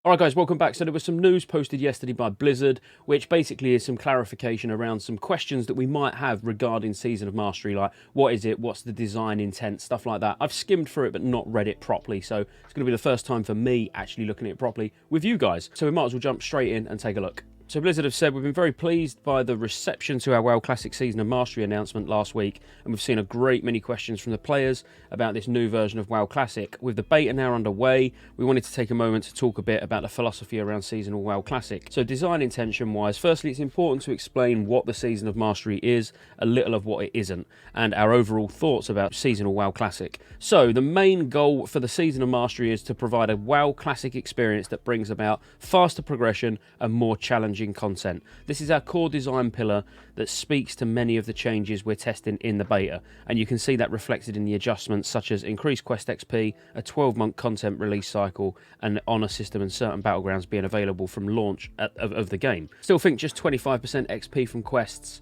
Alright guys, welcome back. So there was some news posted yesterday by Blizzard, which basically is some clarification around some questions that we might have regarding Season of Mastery, like what is it, what's the design intent, stuff like that. I've skimmed through it but not read it properly, so it's going to be the first time for me actually looking at it properly with you guys. So we might as well jump straight in and take a look. So Blizzard have said, we've been very pleased by the reception to our WoW Classic Season of Mastery announcement last week, and we've seen a great many questions from the players about this new version of WoW Classic. With the beta now underway, we wanted to take a moment to talk a bit about the philosophy around seasonal WoW Classic. So design intention wise, firstly it's important to explain what the Season of Mastery is, a little of what it isn't, and our overall thoughts about seasonal WoW Classic. So the main goal for the Season of Mastery is to provide a WoW Classic experience that brings about faster progression and more challenging content. This is our core design pillar that speaks to many of the changes we're testing in the beta, and you can see that reflected in the adjustments such as increased quest XP, a 12-month content release cycle, and the honour system and certain battlegrounds being available from launch of the game. Still think just 25% XP from quests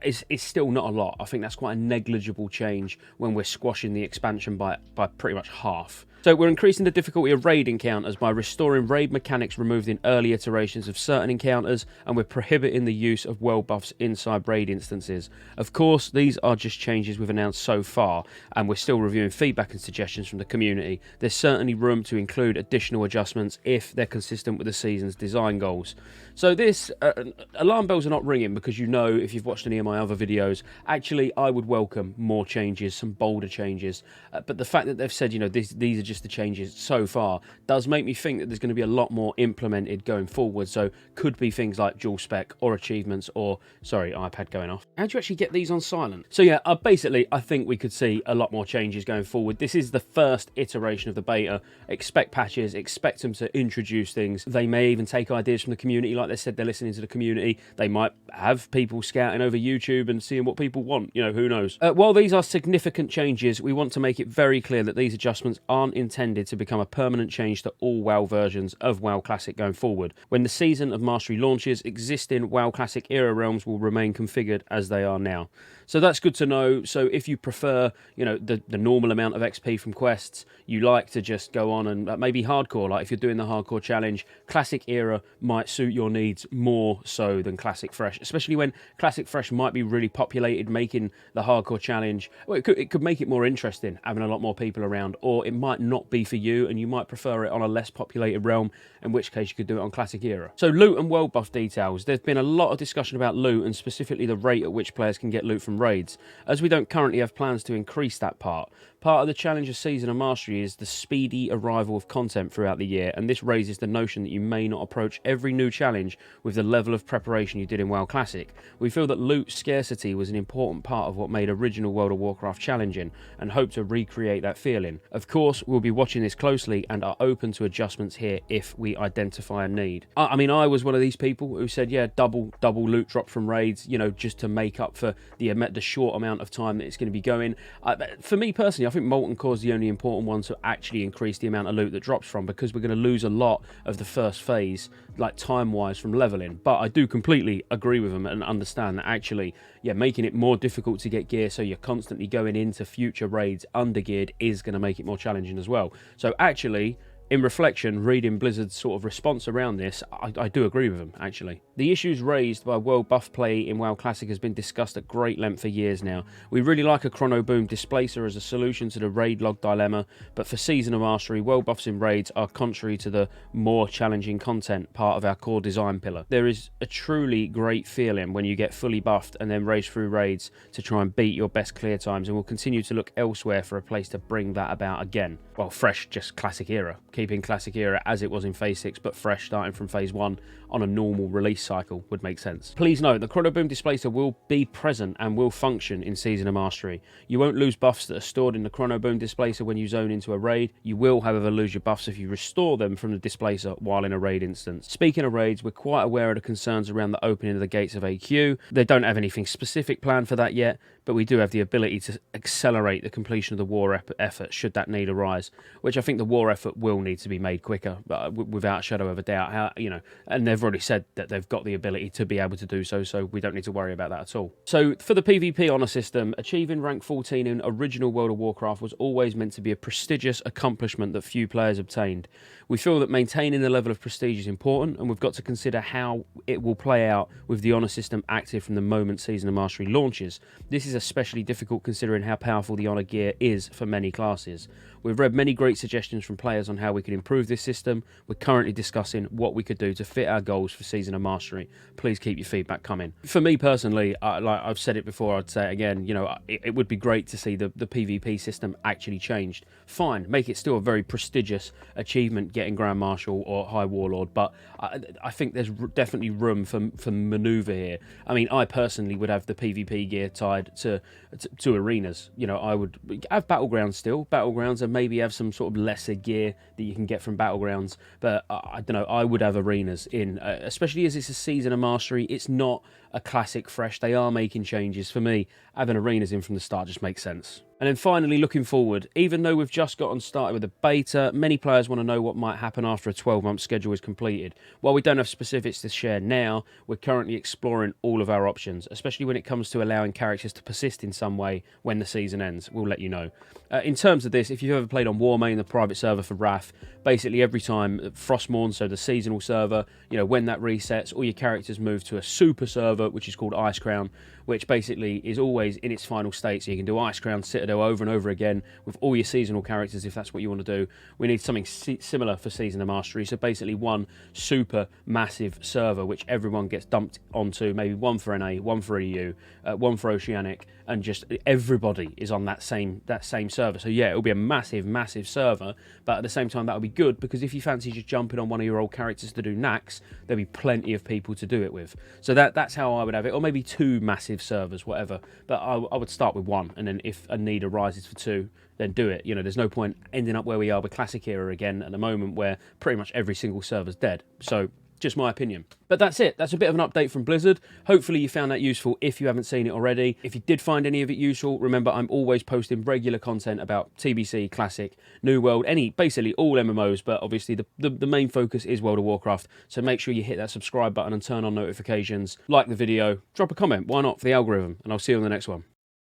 is still not a lot. I think that's quite a negligible change when we're squashing the expansion by pretty much half. So we're increasing the difficulty of raid encounters by restoring raid mechanics removed in early iterations of certain encounters, and we're prohibiting the use of world buffs inside raid instances. Of course, these are just changes we've announced so far, and we're still reviewing feedback and suggestions from the community. There's certainly room to include additional adjustments if they're consistent with the season's design goals. So this, alarm bells are not ringing, because you know, if you've watched any of my other videos, actually I would welcome more changes, some bolder changes. But the fact that they've said, you know, these are just the changes so far does make me think that there's going to be a lot more implemented going forward. So could be things like dual spec or achievements or, sorry, iPad going off. How do you actually get these on silent? So yeah, basically I think we could see a lot more changes going forward. This is the first iteration of the beta. Expect patches, expect them to introduce things. They may even take ideas from the community. Like they said, they're listening to the community. They might have people scouting over YouTube and seeing what people want, you know, who knows. While these are significant changes, we want to make it very clear that these adjustments aren't intended to become a permanent change to all WoW versions of WoW Classic going forward. When the Season of Mastery launches, existing WoW Classic era realms will remain configured as they are now. So that's good to know. So if you prefer, you know, the normal amount of XP from quests, you like to just go on and maybe hardcore, like if you're doing the hardcore challenge, Classic era might suit your needs more so than Classic Fresh, especially when Classic Fresh might be really populated, making the hardcore challenge, well, it could make it more interesting, having a lot more people around, or it might not be for you and you might prefer it on a less populated realm, in which case you could do it on Classic era. So loot and world buff details. There's been a lot of discussion about loot, and specifically the rate at which players can get loot from raids, as we don't currently have plans to increase that part. Part of the challenge of Season of Mastery is the speedy arrival of content throughout the year, and this raises the notion that you may not approach every new challenge with the level of preparation you did in WoW Classic. We feel that loot scarcity was an important part of what made original World of Warcraft challenging, and hope to recreate that feeling. Of course, we'll be watching this closely and are open to adjustments here if we identify a need. I mean, I was one of these people who said, yeah, double loot drop from raids, you know, just to make up for the short amount of time that it's going to be going. For me personally, I think Molten Core is the only important one to actually increase the amount of loot that drops from, because we're going to lose a lot of the first phase, like time-wise, from leveling. But I do completely agree with them and understand that actually, yeah, making it more difficult to get gear so you're constantly going into future raids undergeared is going to make it more challenging as well. So actually, in reflection, reading Blizzard's sort of response around this, I do agree with them, actually. The issues raised by world buff play in WoW Classic has been discussed at great length for years now. We really like a Chrono Boom Displacer as a solution to the raid log dilemma, but for Season of Mastery, world buffs in raids are contrary to the more challenging content part of our core design pillar. There is a truly great feeling when you get fully buffed and then race through raids to try and beat your best clear times, and we'll continue to look elsewhere for a place to bring that about again. Well, fresh, just Classic era. Keeping Classic era as it was in Phase 6, but fresh, starting from Phase 1 on a normal release cycle would make sense. Please note, the Chrono Boom Displacer will be present and will function in Season of Mastery. You won't lose buffs that are stored in the Chrono Boom Displacer when you zone into a raid. You will, however, lose your buffs if you restore them from the Displacer while in a raid instance. Speaking of raids, we're quite aware of the concerns around the opening of the gates of AQ. They don't have anything specific planned for that yet, but we do have the ability to accelerate the completion of the war effort should that need arise, which I think the war effort will need. needs to be made quicker, without a shadow of a doubt. How, you know, and they've already said that they've got the ability to be able to do so, so we don't need to worry about that at all. So for the PvP honour system, achieving rank 14 in original World of Warcraft was always meant to be a prestigious accomplishment that few players obtained. We feel that maintaining the level of prestige is important, and we've got to consider how it will play out with the honour system active from the moment Season of Mastery launches. This is especially difficult considering how powerful the honour gear is for many classes. We've read many great suggestions from players on how we could improve this system. We're currently discussing what we could do to fit our goals for Season of Mastery. Please keep your feedback coming. For me personally, like I've said it before, I'd say it again, you know, it would be great to see the PvP system actually changed. Fine, make it still a very prestigious achievement getting Grand Marshal or High Warlord, but I think there's definitely room for manoeuvre here. I mean, I personally would have the PvP gear tied to arenas. You know, I would have Battlegrounds still, Battlegrounds, and maybe have some sort of lesser gear that you can get from Battlegrounds, but I don't know, I would have arenas in, especially as it's a Season of Mastery. It's not a classic fresh, they are making changes. For me, having arenas in from the start just makes sense. And then finally, looking forward, even though we've just gotten started with the beta, many players want to know what might happen after a 12-month schedule is completed. While we don't have specifics to share now, we're currently exploring all of our options, especially when it comes to allowing characters to persist in some way when the season ends. We'll let you know. In terms of this, if you've ever played on Warmane, the private server for Wrath, basically every time Frostmourne, so the seasonal server, you know, when that resets, all your characters move to a super server, which is called Icecrown, which basically is always in its final state, so you can do Icecrown, Citadel over and over again with all your seasonal characters if that's what you want to do. We need something similar for Season of Mastery, so basically one super massive server which everyone gets dumped onto, maybe one for NA, one for EU, one for Oceanic, and just everybody is on that same server. So yeah, it'll be a massive server, but at the same time that'll be good, because if you fancy just jumping on one of your old characters to do Nax, there'll be plenty of people to do it with. So that's how I would have it, or maybe two massive servers, whatever, but I would start with one, and then if a need arises for two, then do it. You know, there's no point ending up where we are with Classic Era again at the moment, where pretty much every single server's dead. So just my opinion. But that's it. That's a bit of an update from Blizzard. Hopefully you found that useful if you haven't seen it already. If you did find any of it useful, remember I'm always posting regular content about TBC, Classic, New World, basically all MMOs, but obviously the main focus is World of Warcraft. So make sure you hit that subscribe button and turn on notifications. Like the video, drop a comment, why not, for the algorithm, and I'll see you on the next one.